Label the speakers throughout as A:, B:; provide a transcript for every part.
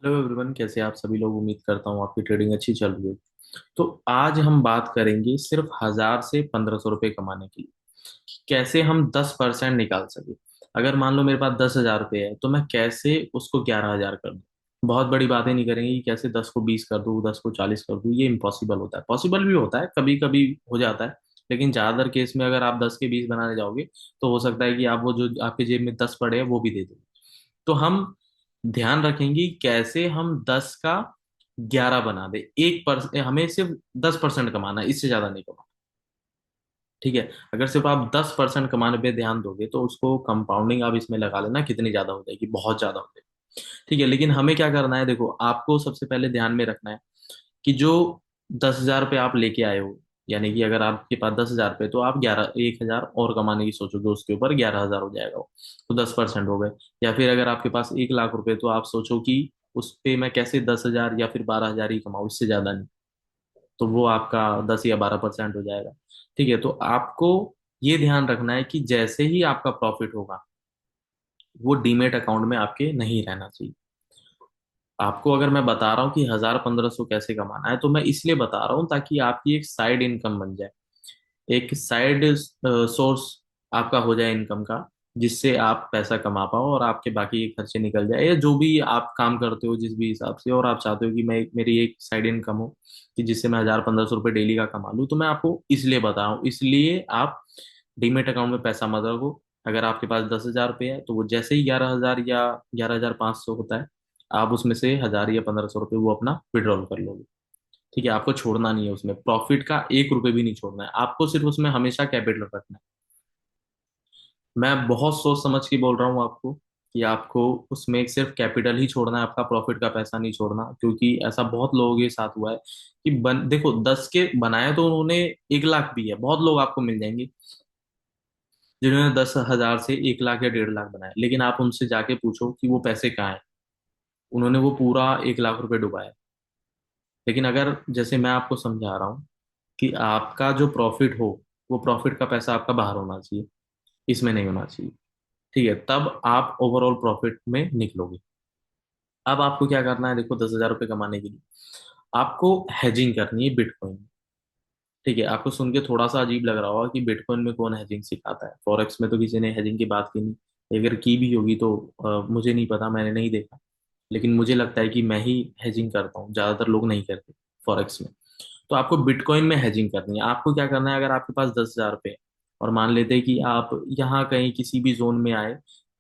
A: Hello everyone, कैसे आप सभी लोग। उम्मीद करता हूँ आपकी ट्रेडिंग अच्छी चल रही है। तो आज हम बात करेंगे सिर्फ 1,000 से 1,500 रुपये कमाने की। कैसे हम 10% निकाल सके। अगर मान लो मेरे पास 10,000 रुपये है तो मैं कैसे उसको 11,000 कर दूँ। बहुत बड़ी बातें नहीं करेंगे कि कैसे 10 को 20 कर दूँ, 10 को 40 कर दूँ। ये इम्पॉसिबल होता है। पॉसिबल भी होता है, कभी कभी हो जाता है। लेकिन ज्यादातर केस में अगर आप 10 के 20 बनाने जाओगे तो हो सकता है कि आप वो जो आपके जेब में 10 पड़े हैं वो भी दे दो। तो हम ध्यान रखेंगे कैसे हम 10 का 11 बना दे। 1% हमें सिर्फ 10% कमाना है, इससे ज्यादा नहीं कमाना। ठीक है। अगर सिर्फ आप 10% कमाने पे ध्यान दोगे तो उसको कंपाउंडिंग आप इसमें लगा लेना कितनी ज्यादा हो जाएगी, बहुत ज्यादा हो जाएगी। ठीक है। लेकिन हमें क्या करना है, देखो आपको सबसे पहले ध्यान में रखना है कि जो 10,000 रुपये आप लेके आए हो, यानी कि अगर आपके पास 10,000 रुपये तो आप 1,000 और कमाने की सोचोगे, उसके ऊपर 11,000 हो जाएगा वो। तो 10% हो गए। या फिर अगर आपके पास 1,00,000 रुपये तो आप सोचो कि उस पे मैं कैसे 10,000 या फिर 12,000 ही कमाऊँ, इससे ज्यादा नहीं। तो वो आपका 10 या 12% हो जाएगा। ठीक है। तो आपको ये ध्यान रखना है कि जैसे ही आपका प्रॉफिट होगा वो डीमेट अकाउंट में आपके नहीं रहना चाहिए। आपको अगर मैं बता रहा हूँ कि 1,000 1500 कैसे कमाना है तो मैं इसलिए बता रहा हूँ ताकि आपकी एक साइड इनकम बन जाए। एक साइड सोर्स आपका हो जाए इनकम का, जिससे आप पैसा कमा पाओ और आपके बाकी के खर्चे निकल जाए, या जो भी आप काम करते हो जिस भी हिसाब से, और आप चाहते हो कि मैं मेरी एक साइड इनकम हो कि जिससे मैं 1,000 1500 रुपये डेली का कमा लूँ। तो मैं आपको इसलिए बता रहा हूँ। इसलिए आप डीमेट अकाउंट में पैसा मत रखो। अगर आपके पास 10,000 रुपये है तो वो जैसे ही 11,000 या 11,500 होता है, आप उसमें से 1,000 या 1,500 रुपये वो अपना विड्रॉल कर लोगे। ठीक है। आपको छोड़ना नहीं है, उसमें प्रॉफिट का 1 रुपये भी नहीं छोड़ना है आपको, सिर्फ उसमें हमेशा कैपिटल रखना है। मैं बहुत सोच समझ के बोल रहा हूँ आपको कि आपको उसमें एक सिर्फ कैपिटल ही छोड़ना है, आपका प्रॉफिट का पैसा नहीं छोड़ना। क्योंकि ऐसा बहुत लोगों के साथ हुआ है कि देखो 10 के बनाए तो उन्होंने 1,00,000 भी है। बहुत लोग आपको मिल जाएंगे जिन्होंने 10,000 से 1,00,000 या 1,50,000 बनाए, लेकिन आप उनसे जाके पूछो कि वो पैसे कहाँ हैं। उन्होंने वो पूरा 1,00,000 रुपये डुबाया। लेकिन अगर जैसे मैं आपको समझा रहा हूँ कि आपका जो प्रॉफिट हो वो प्रॉफिट का पैसा आपका बाहर होना चाहिए, इसमें नहीं होना चाहिए। ठीक है। तब आप ओवरऑल प्रॉफिट में निकलोगे। अब आपको क्या करना है, देखो 10,000 रुपये कमाने के लिए आपको हैजिंग करनी है बिटकॉइन में। ठीक है। आपको सुन के थोड़ा सा अजीब लग रहा होगा कि बिटकॉइन में कौन हैजिंग सिखाता है, फॉरेक्स में तो किसी ने हैजिंग की बात की नहीं। अगर की भी होगी तो मुझे नहीं पता, मैंने नहीं देखा। लेकिन मुझे लगता है कि मैं ही हैजिंग करता हूँ, ज्यादातर लोग नहीं करते फॉरेक्स में। तो आपको बिटकॉइन में हेजिंग करनी है। आपको क्या करना है, अगर आपके पास 10,000 रुपये है और मान लेते हैं कि आप यहाँ कहीं किसी भी जोन में आए,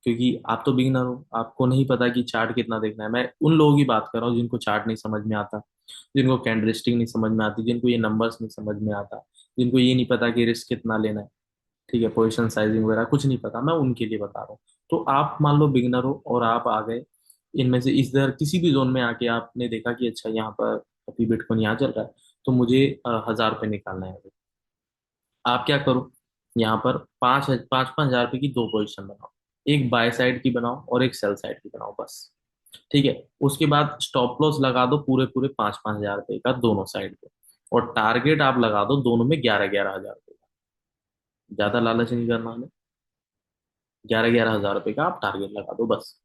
A: क्योंकि आप तो बिगिनर हो, आपको नहीं पता कि चार्ट कितना देखना है। मैं उन लोगों की बात कर रहा हूँ जिनको चार्ट नहीं समझ में आता, जिनको कैंडलस्टिक नहीं समझ में आती, जिनको ये नंबर्स नहीं समझ में आता, जिनको ये नहीं पता कि रिस्क कितना लेना है। ठीक है। पोजिशन साइजिंग वगैरह कुछ नहीं पता, मैं उनके लिए बता रहा हूँ। तो आप मान लो बिगिनर हो और आप आ गए इनमें से इधर किसी भी जोन में आके आपने देखा कि अच्छा यहाँ पर अभी बिटकॉइन यहाँ चल रहा है, तो मुझे 1,000 रुपये निकालना है। आप क्या करो, यहाँ पर 5,000 5,000 रुपये की दो पोजीशन बनाओ। एक बाय साइड की बनाओ और एक सेल साइड की बनाओ, बस। ठीक है। उसके बाद स्टॉप लॉस लगा दो पूरे पूरे 5,000 5,000 रुपये का दोनों साइड पे। और टारगेट आप लगा दो दोनों में 11 11 हज़ार रुपये का। ज्यादा लालच नहीं करना हमें। 11 11 हज़ार रुपये का आप टारगेट लगा दो, बस।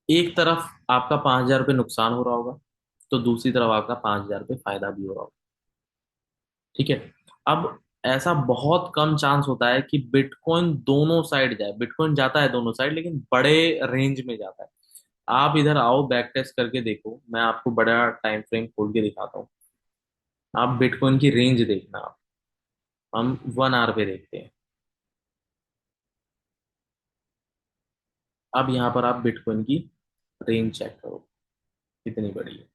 A: एक तरफ आपका 5,000 रुपये नुकसान हो रहा होगा तो दूसरी तरफ आपका 5,000 रुपये फायदा भी हो रहा होगा। ठीक है। अब ऐसा बहुत कम चांस होता है कि बिटकॉइन दोनों साइड जाए। बिटकॉइन जाता है दोनों साइड, लेकिन बड़े रेंज में जाता है। आप इधर आओ, बैक टेस्ट करके देखो, मैं आपको बड़ा टाइम फ्रेम खोल के दिखाता हूँ। आप बिटकॉइन की रेंज देखना आप। हम 1 आवर पे देखते हैं। अब यहाँ पर आप बिटकॉइन की रेंज चेक करो कितनी बड़ी है।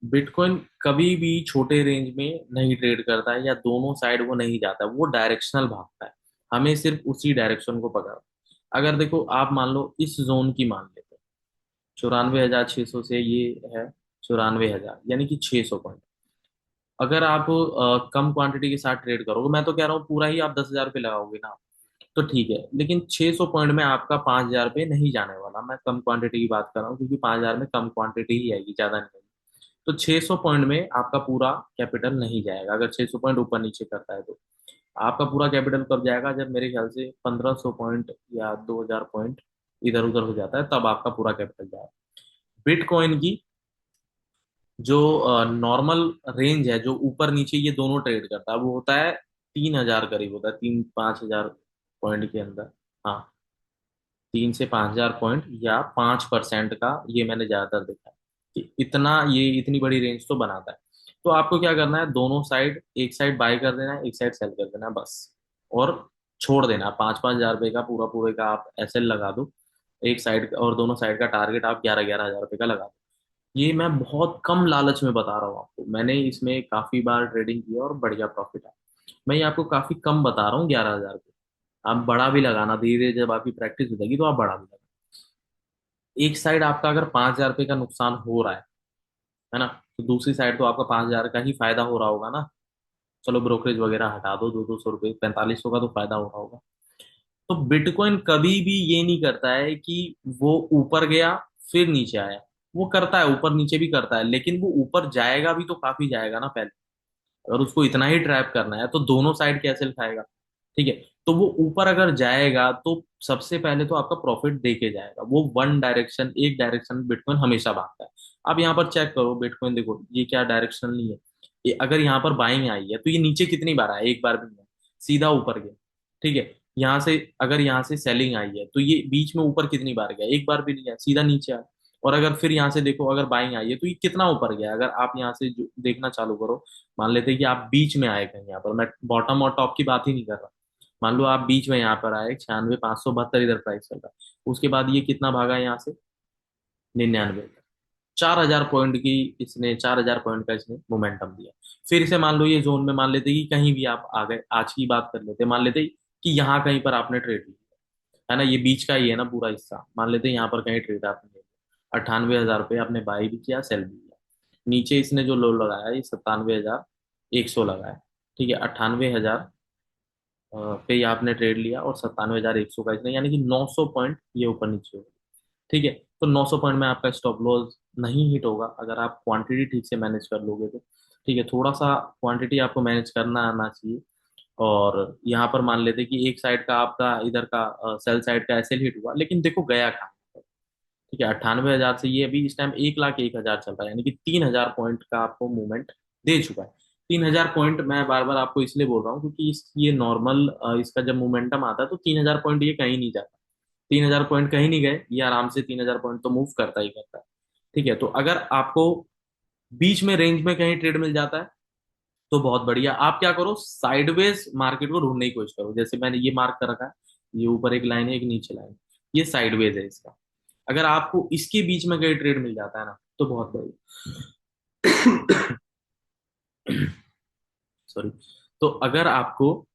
A: बिटकॉइन कभी भी छोटे रेंज में नहीं ट्रेड करता है, या दोनों साइड वो नहीं जाता है, वो डायरेक्शनल भागता है। हमें सिर्फ उसी डायरेक्शन को पकड़ना। अगर देखो आप मान लो इस जोन की मान लेते हैं, 94,600 से ये है 94,000, यानी कि 600 पॉइंट। अगर आप कम क्वांटिटी के साथ ट्रेड करोगे, मैं तो कह रहा हूँ पूरा ही आप 10,000 रुपये लगाओगे ना, तो ठीक है। लेकिन 600 पॉइंट में आपका 5,000 रुपये नहीं जाने वाला। मैं कम क्वांटिटी की बात कर रहा हूँ क्योंकि 5,000 में कम क्वांटिटी ही आएगी, ज्यादा नहीं आएगी। तो 600 पॉइंट में आपका पूरा कैपिटल नहीं जाएगा। अगर 600 पॉइंट ऊपर नीचे करता है तो आपका पूरा कैपिटल कब जाएगा, जब मेरे ख्याल से 1,500 पॉइंट या 2,000 पॉइंट इधर उधर हो जाता है, तब आपका पूरा कैपिटल जाए। बिटकॉइन की जो नॉर्मल रेंज है, जो ऊपर नीचे ये दोनों ट्रेड करता है, वो होता है 3,000 करीब होता है, 3-5 हजार पॉइंट के अंदर। हाँ, 3 से 5 हजार पॉइंट या 5% का, ये मैंने ज्यादातर देखा है कि इतना, ये इतनी बड़ी रेंज तो बनाता है। तो आपको क्या करना है, दोनों साइड, एक साइड बाय कर देना है, एक साइड सेल कर देना है बस। और छोड़ देना, 5-5 हजार रुपए का पूरा पूरे का आप एसएल लगा दो एक साइड का, और दोनों साइड का टारगेट आप 11-11 हजार रुपए का लगा दो। ये मैं बहुत कम लालच में बता रहा हूँ आपको, मैंने इसमें काफी बार ट्रेडिंग की है और बढ़िया प्रॉफिट है। मैं ये आपको काफी कम बता रहा हूँ, 11 हजार। आप बड़ा भी लगाना, धीरे धीरे जब आपकी प्रैक्टिस हो जाएगी तो आप बड़ा भी लगाना। एक साइड आपका अगर 5 हजार रुपये का नुकसान हो रहा है ना, तो दूसरी साइड तो आपका 5 हजार का ही फायदा हो रहा होगा ना। चलो ब्रोकरेज वगैरह हटा दो, 200-200 रुपये, 4500 का तो फायदा हो रहा होगा। तो बिटकॉइन कभी भी ये नहीं करता है कि वो ऊपर गया फिर नीचे आया। वो करता है, ऊपर नीचे भी करता है, लेकिन वो ऊपर जाएगा भी तो काफी जाएगा ना पहले। अगर उसको इतना ही ट्रैप करना है तो दोनों साइड कैसे खाएगा। ठीक है, तो वो ऊपर अगर जाएगा तो सबसे पहले तो आपका प्रॉफिट देके जाएगा। वो वन डायरेक्शन, एक डायरेक्शन में बिटकॉइन हमेशा भागता है। अब यहाँ पर चेक करो बिटकॉइन, देखो ये क्या डायरेक्शन नहीं है। ये अगर यहाँ पर बाइंग आई है तो ये नीचे कितनी बार आया, एक बार भी नहीं आया, सीधा ऊपर गया। ठीक है, यहाँ से अगर यहाँ से सेलिंग आई है तो ये बीच में ऊपर कितनी बार गया, एक बार भी नहीं आया, सीधा नीचे आया। और अगर फिर यहाँ से देखो, अगर बाइंग आई है तो ये कितना ऊपर गया, अगर आप यहाँ से देखना चालू करो। मान लेते हैं कि आप बीच में आए कहीं, यहाँ पर मैं बॉटम और टॉप की बात ही नहीं कर रहा। मान लो आप बीच में यहाँ पर आए, 96,572 इधर प्राइस चल रहा है, उसके बाद ये कितना भागा यहाँ से, 99। 4 हजार पॉइंट की, इसने 4 हजार पॉइंट का इसने मोमेंटम दिया। फिर से मान लो ये जोन में, मान लेते कि कहीं भी आप आ गए, आज की बात कर लेते, मान लेते कि यहाँ कहीं पर आपने ट्रेड लिया है ना, ये बीच का ही है ना पूरा हिस्सा, मान लेते यहाँ पर कहीं ट्रेड आपने ले लिया, 98 हजार रुपये आपने बाई भी किया, सेल भी किया। नीचे इसने जो लो लगाया, ये 97,100 लगाया। ठीक है, 98 हजार पे ये आपने ट्रेड लिया, और 97,100 का इसने, यानी कि 900 पॉइंट ये ऊपर नीचे हो गया। ठीक है, तो 900 पॉइंट में आपका स्टॉप लॉस नहीं हिट होगा अगर आप क्वांटिटी ठीक से मैनेज कर लोगे तो। ठीक है, थोड़ा सा क्वांटिटी आपको मैनेज करना आना चाहिए। और यहाँ पर मान लेते कि एक साइड का आपका, इधर का सेल साइड का एसएल हिट हुआ, लेकिन देखो गया कहाँ पर। ठीक है, 98 हजार से ये अभी इस टाइम 1,01,000 चल रहा है, यानी कि 3 हजार पॉइंट का आपको मूवमेंट दे चुका है। 3 हजार पॉइंट मैं बार बार आपको इसलिए बोल रहा हूँ क्योंकि ये नॉर्मल, इसका जब मोमेंटम आता है तो 3 हजार पॉइंट ये कहीं नहीं जाता। 3 हजार पॉइंट कहीं नहीं गए, ये आराम से 3 हजार पॉइंट तो मूव करता ही करता है। ठीक है, तो अगर आपको बीच में रेंज में कहीं ट्रेड मिल जाता है तो बहुत बढ़िया। आप क्या करो, साइडवेज मार्केट को ढूंढने की कोशिश करो, जैसे मैंने ये मार्क कर रखा है, ये ऊपर एक लाइन है, एक नीचे लाइन, ये साइडवेज है इसका। अगर आपको इसके बीच में कहीं ट्रेड मिल जाता है ना तो बहुत बढ़िया। सॉरी। तो अगर आपको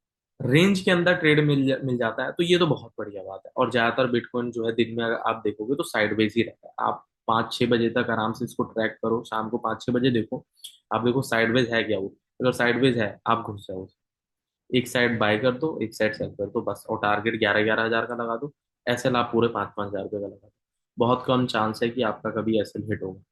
A: रेंज के अंदर ट्रेड मिल जाता है तो ये तो बहुत बढ़िया बात है। और ज्यादातर बिटकॉइन जो है दिन में अगर आप देखोगे तो साइडवेज ही रहता है। आप 5-6 बजे तक आराम से इसको ट्रैक करो, शाम को 5-6 बजे देखो, आप देखो साइडवेज है क्या वो। अगर साइडवेज है, आप घुस जाओ, एक साइड बाय कर दो, एक साइड सेल कर दो बस, और टारगेट 11-11 हजार का लगा दो। एसएल आप पूरे 5-5 हजार रुपये का लगा दो। बहुत कम चांस है कि आपका कभी एसएल हिट होगा।